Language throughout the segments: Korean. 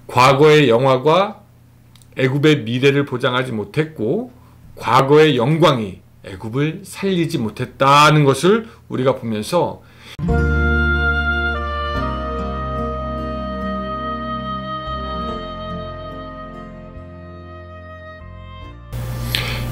과거의 영화가 애굽의 미래를 보장하지 못했고 과거의 영광이 애굽을 살리지 못했다는 것을 우리가 보면서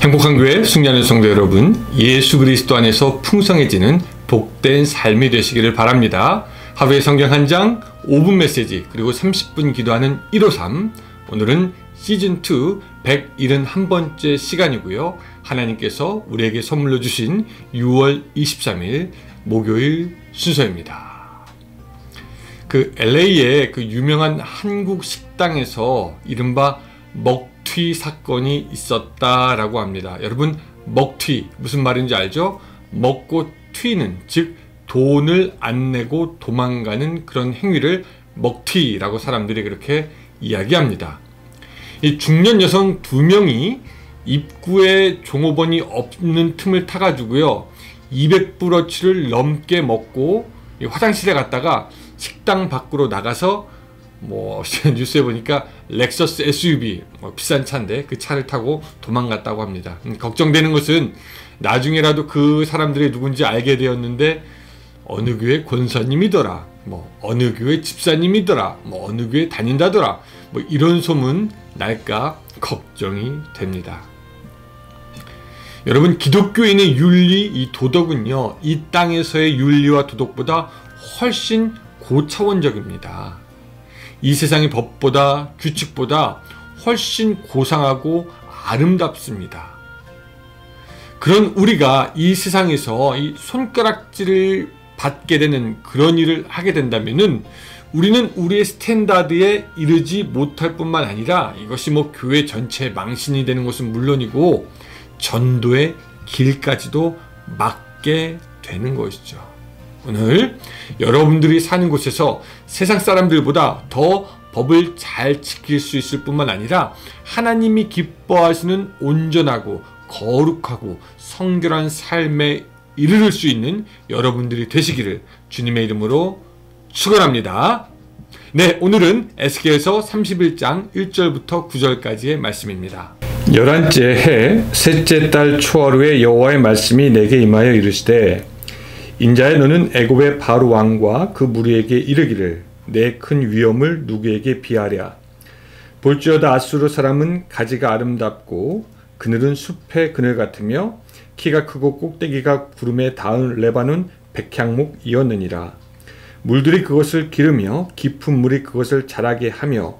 행복한 교회 승리하는 성도 여러분, 예수 그리스도 안에서 풍성해지는 복된 삶이 되시기를 바랍니다. 하루의 성경 한 장, 5분 메시지, 그리고 30분 기도하는 153. 오늘은 시즌2 171번째 시간이고요. 하나님께서 우리에게 선물로 주신 6월 23일 목요일 순서입니다. LA의 유명한 한국 식당에서 이른바 먹튀 사건이 있었다라고 합니다. 여러분, 먹튀 무슨 말인지 알죠? 먹고 튀는, 즉 돈을 안 내고 도망가는 그런 행위를 먹튀라고 사람들이 그렇게 이야기합니다. 이 중년 여성 2명이 입구에 종업원이 없는 틈을 타가지고요, 200브러치를 넘게 먹고 화장실에 갔다가 식당 밖으로 나가서 뉴스에 보니까 렉서스 SUV, 비싼 차인데 그 차를 타고 도망갔다고 합니다. 걱정되는 것은 나중에라도 그 사람들이 누군지 알게 되었는데 어느 교회 권사님이더라, 어느 교회 집사님이더라, 어느 교회 다닌다더라, 이런 소문 날까 걱정이 됩니다. 여러분, 기독교인의 윤리, 이 도덕은요, 이 땅에서의 윤리와 도덕보다 훨씬 고차원적입니다. 이 세상의 법보다, 규칙보다 훨씬 고상하고 아름답습니다. 그런 우리가 이 세상에서 이 손가락질을 받게 되는 그런 일을 하게 된다면은 우리는 우리의 스탠다드에 이르지 못할 뿐만 아니라 이것이 교회 전체의 망신이 되는 것은 물론이고 전도의 길까지도 막게 되는 것이죠. 오늘 여러분들이 사는 곳에서 세상 사람들보다 더 법을 잘 지킬 수 있을 뿐만 아니라 하나님이 기뻐하시는 온전하고 거룩하고 성결한 삶에 이르를 수 있는 여러분들이 되시기를 주님의 이름으로 축원합니다. 네, 오늘은 에스겔서 31장 1절부터 9절까지의 말씀입니다. 11째 해 셋째 달 초하루에 여호와의 말씀이 내게 임하여 이르시되, 인자야, 너는 애굽의 바로 왕과 그 무리에게 이르기를, 내 큰 위엄을 누구에게 비하랴. 볼지어다 아수르 사람은 가지가 아름답고 그늘은 숲의 그늘 같으며 키가 크고 꼭대기가 구름에 닿은 레바논 백향목이었느니라. 물들이 그것을 기르며 깊은 물이 그것을 자라게 하며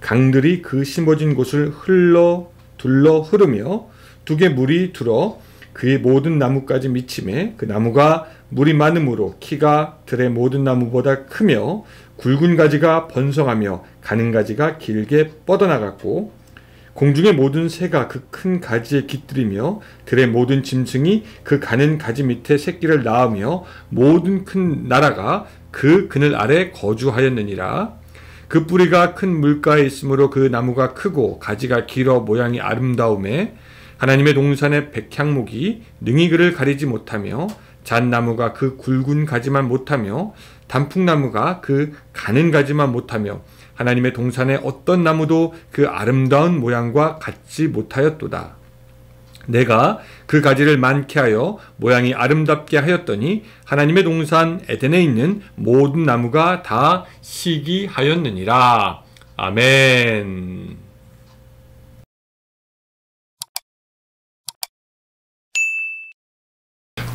강들이 그 심어진 곳을 둘러 흐르며 두개 물이 들어 그의 모든 나무까지 미치매 그 나무가 물이 많음으로 키가 들의 모든 나무보다 크며 굵은 가지가 번성하며 가는 가지가 길게 뻗어나갔고 공중의 모든 새가 그 큰 가지에 깃들이며 들의 모든 짐승이 그 가는 가지 밑에 새끼를 낳으며 모든 큰 나라가 그 그늘 아래 거주하였느니라. 그 뿌리가 큰 물가에 있으므로 그 나무가 크고 가지가 길어 모양이 아름다움에 하나님의 동산의 백향목이 능히 그를 가리지 못하며 잣나무가 그 굵은 가지만 못하며 단풍나무가 그 가는 가지만 못하며 하나님의 동산의 어떤 나무도 그 아름다운 모양과 같지 못하였도다. 내가 그 가지를 많게 하여 모양이 아름답게 하였더니 하나님의 동산 에덴에 있는 모든 나무가 다 시기하였느니라. 아멘.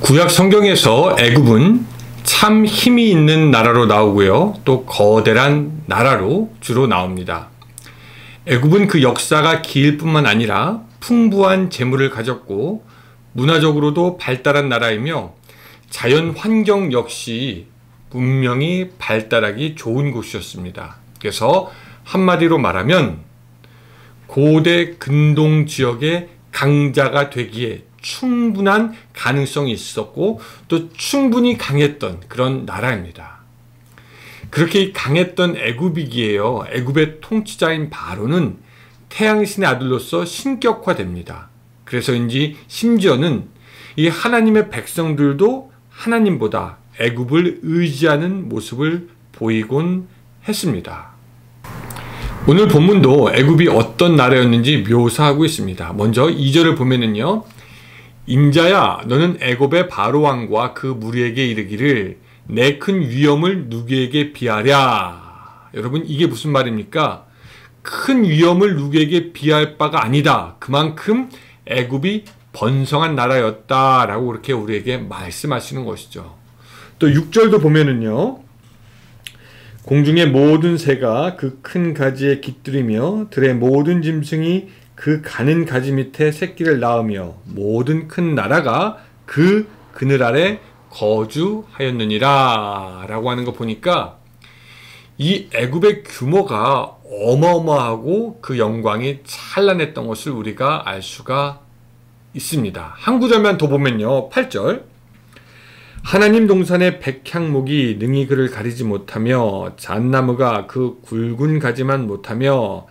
구약 성경에서 애굽은 참 힘이 있는 나라로 나오고요, 또 거대한 나라로 주로 나옵니다. 애굽은 그 역사가 길 뿐만 아니라 풍부한 재물을 가졌고 문화적으로도 발달한 나라이며 자연 환경 역시 분명히 발달하기 좋은 곳이었습니다. 그래서 한마디로 말하면 고대 근동 지역의 강자가 되기에 충분한 가능성이 있었고 또 충분히 강했던 그런 나라입니다. 그렇게 강했던 애굽이기에요, 애굽의 통치자인 바로는 태양신의 아들로서 신격화됩니다. 그래서인지 심지어는 이 하나님의 백성들도 하나님보다 애굽을 의지하는 모습을 보이곤 했습니다. 오늘 본문도 애굽이 어떤 나라였는지 묘사하고 있습니다. 먼저 2절을 보면은요. 인자야 너는 애굽의 바로 왕과 그 무리에게 이르기를 내 큰 위엄을 누구에게 비하랴. 여러분 이게 무슨 말입니까? 큰 위엄을 누구에게 비할 바가 아니다. 그만큼 애굽이 번성한 나라였다라고 그렇게 우리에게 말씀하시는 것이죠. 또 6절도 보면은요. 공중의 모든 새가 그 큰 가지에 깃들이며 들의 모든 짐승이 그 가는 가지 밑에 새끼를 낳으며 모든 큰 나라가 그 그늘 아래 거주하였느니라 라고 하는 거 보니까 이 애굽의 규모가 어마어마하고 그 영광이 찬란했던 것을 우리가 알 수가 있습니다. 한 구절만 더 보면요. 8절 하나님 동산의 백향목이 능히 그를 가리지 못하며 잣나무가 그 굵은 가지만 못하며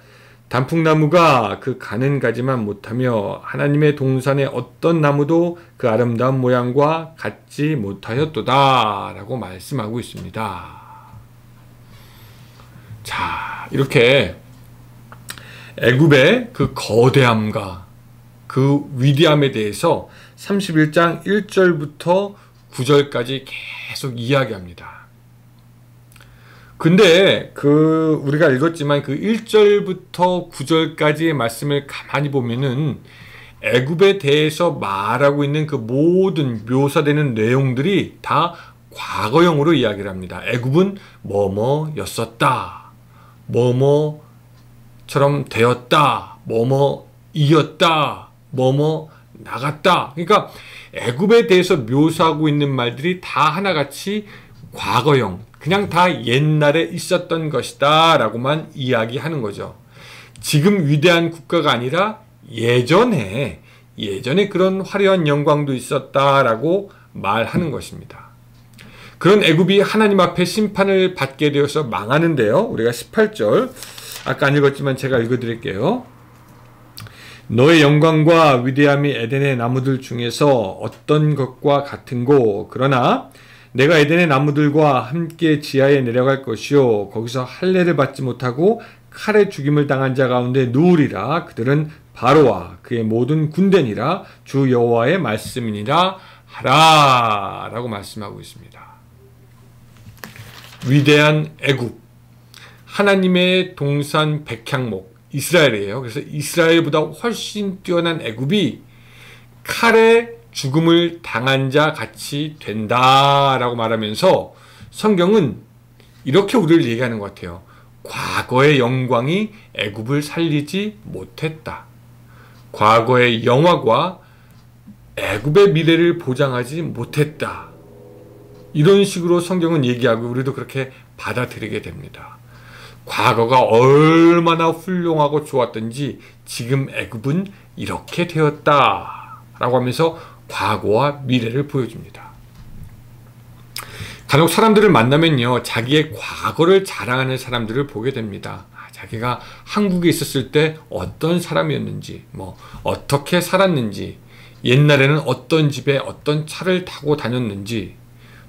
단풍나무가 그 가는 가지만 못하며 하나님의 동산의 어떤 나무도 그 아름다운 모양과 같지 못하였도다 라고 말씀하고 있습니다. 자, 이렇게 애굽의 그 거대함과 그 위대함에 대해서 31장 1절부터 9절까지 계속 이야기합니다. 근데 우리가 읽었지만 그 1절부터 9절까지의 말씀을 가만히 보면은 애굽에 대해서 말하고 있는 그 모든 묘사되는 내용들이 다 과거형으로 이야기를 합니다. 애굽은 뭐뭐였었다. 뭐뭐처럼 되었다. 뭐뭐이었다. 뭐뭐 나갔다. 그러니까 애굽에 대해서 묘사하고 있는 말들이 다 하나같이 과거형, 그냥 다 옛날에 있었던 것이다 라고만 이야기하는 거죠. 지금 위대한 국가가 아니라 예전에 그런 화려한 영광도 있었다라고 말하는 것입니다. 그런 애굽이 하나님 앞에 심판을 받게 되어서 망하는데요. 우리가 18절 아까 안 읽었지만 제가 읽어드릴게요. 너의 영광과 위대함이 에덴의 나무들 중에서 어떤 것과 같은고 그러나 내가 에덴의 나무들과 함께 지하에 내려갈 것이요 거기서 할례를 받지 못하고 칼에 죽임을 당한 자 가운데 누우리라. 그들은 바로와 그의 모든 군대니라. 주 여호와의 말씀이니라 하라 라고 말씀하고 있습니다. 위대한 애굽, 하나님의 동산 백향목 이스라엘이에요. 그래서 이스라엘보다 훨씬 뛰어난 애굽이 칼에 죽음을 당한 자 같이 된다라고 말하면서 성경은 이렇게 우리를 얘기하는 것 같아요. 과거의 영광이 애굽을 살리지 못했다. 과거의 영화가 애굽의 미래를 보장하지 못했다. 이런 식으로 성경은 얘기하고 우리도 그렇게 받아들이게 됩니다. 과거가 얼마나 훌륭하고 좋았던지 지금 애굽은 이렇게 되었다 라고 하면서 과거와 미래를 보여줍니다. 간혹 사람들을 만나면요, 자기의 과거를 자랑하는 사람들을 보게 됩니다. 자기가 한국에 있었을 때 어떤 사람이었는지, 어떻게 살았는지, 옛날에는 어떤 집에 어떤 차를 타고 다녔는지,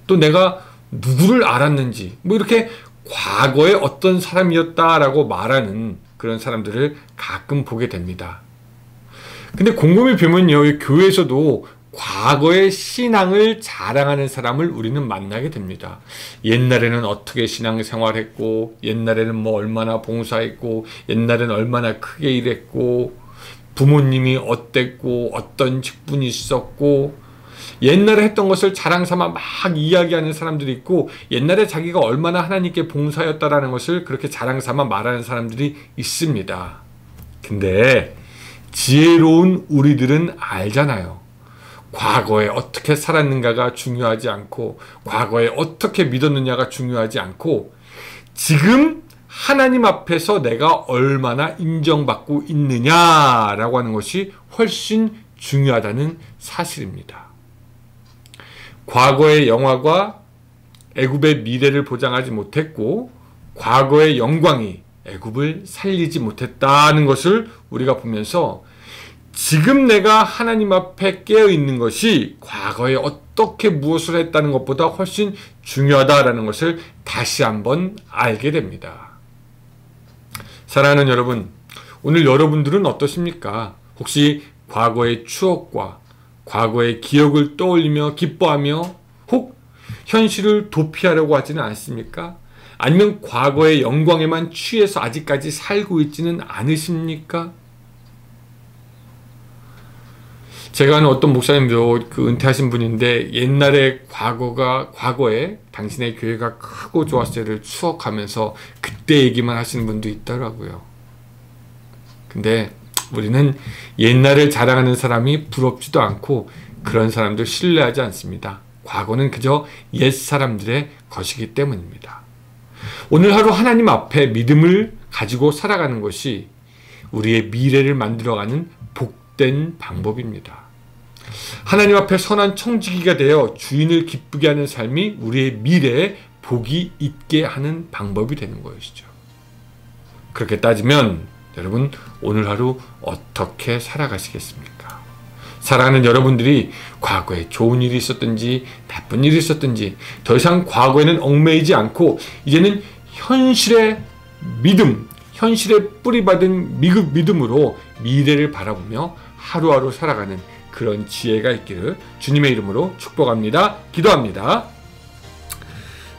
또 내가 누구를 알았는지, 이렇게 과거에 어떤 사람이었다라고 말하는 그런 사람들을 가끔 보게 됩니다. 근데 곰곰이 보면요, 교회에서도 과거의 신앙을 자랑하는 사람을 우리는 만나게 됩니다. 옛날에는 어떻게 신앙생활했고, 옛날에는 얼마나 봉사했고, 옛날에는 얼마나 크게 일했고, 부모님이 어땠고, 어떤 직분이 있었고, 옛날에 했던 것을 자랑삼아 막 이야기하는 사람들이 있고, 옛날에 자기가 얼마나 하나님께 봉사였다라는 것을 그렇게 자랑삼아 말하는 사람들이 있습니다. 근데 지혜로운 우리들은 알잖아요. 과거에 어떻게 살았는가가 중요하지 않고, 과거에 어떻게 믿었느냐가 중요하지 않고, 지금 하나님 앞에서 내가 얼마나 인정받고 있느냐라고 하는 것이 훨씬 중요하다는 사실입니다. 과거의 영화가 애굽의 미래를 보장하지 못했고, 과거의 영광이 애굽을 살리지 못했다는 것을 우리가 보면서 지금 내가 하나님 앞에 깨어있는 것이 과거에 어떻게 무엇을 했다는 것보다 훨씬 중요하다는 것을 다시 한번 알게 됩니다. 사랑하는 여러분, 오늘 여러분들은 어떠십니까? 혹시 과거의 추억과 과거의 기억을 떠올리며 기뻐하며 혹 현실을 도피하려고 하지는 않습니까? 아니면 과거의 영광에만 취해서 아직까지 살고 있지는 않으십니까? 제가 아는 어떤 목사님도 은퇴하신 분인데 옛날에 과거에 당신의 교회가 크고 좋았을 때를 추억하면서 그때 얘기만 하시는 분도 있더라고요. 근데 우리는 옛날을 자랑하는 사람이 부럽지도 않고 그런 사람들 신뢰하지 않습니다. 과거는 그저 옛 사람들의 것이기 때문입니다. 오늘 하루 하나님 앞에 믿음을 가지고 살아가는 것이 우리의 미래를 만들어가는 복된 방법입니다. 하나님 앞에 선한 청지기가 되어 주인을 기쁘게 하는 삶이 우리의 미래에 복이 있게 하는 방법이 되는 것이죠. 그렇게 따지면 여러분 오늘 하루 어떻게 살아가시겠습니까? 사랑하는 여러분들이 과거에 좋은 일이 있었든지 나쁜 일이 있었든지 더 이상 과거에는 얽매이지 않고 이제는 현실의 믿음, 현실에 뿌리받은 믿음으로 미래를 바라보며 하루하루 살아가는 그런 지혜가 있기를 주님의 이름으로 축복합니다. 기도합니다.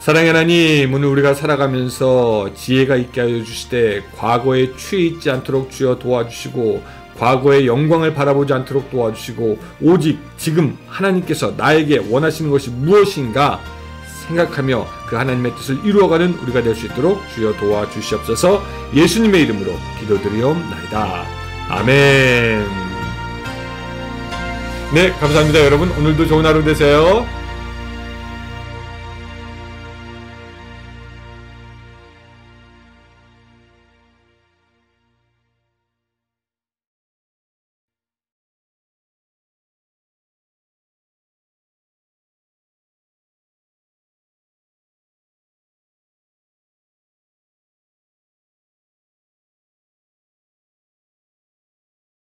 사랑의 하나님, 오늘 우리가 살아가면서 지혜가 있게 하여 주시되 과거에 취해 있지 않도록 주여 도와주시고 과거의 영광을 바라보지 않도록 도와주시고 오직 지금 하나님께서 나에게 원하시는 것이 무엇인가 생각하며 그 하나님의 뜻을 이루어가는 우리가 될 수 있도록 주여 도와주시옵소서. 예수님의 이름으로 기도드리옵나이다. 아멘. 네, 감사합니다. 여러분 오늘도 좋은 하루 되세요.